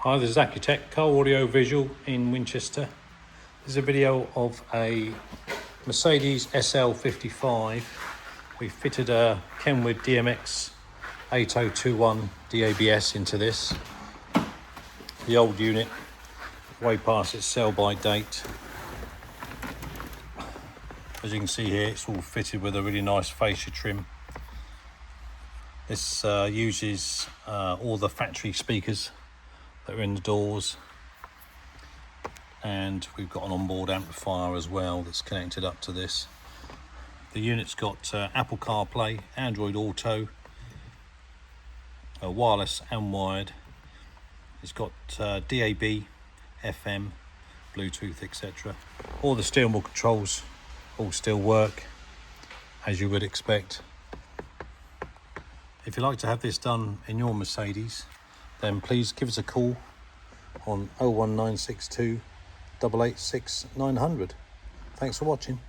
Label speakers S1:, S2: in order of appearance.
S1: Hi, this is Accutek Car Audio Visual in Winchester. This is a video of a Mercedes SL55. We fitted a KENWOOD DMX8021DABS into this. The old unit, way past its sell-by date. As you can see here, it's all fitted with a really nice fascia trim. This uses all the factory speakers that are in the doors, and we've got an onboard amplifier as well that's connected up to this. The unit's got Apple CarPlay, Android Auto, wireless and wired. It's got DAB, FM, Bluetooth, etc. All the steering wheel controls all still work as you would expect. If you'd like to have this done in your Mercedes, then please give us a call on 01962 886 900. Thanks for watching.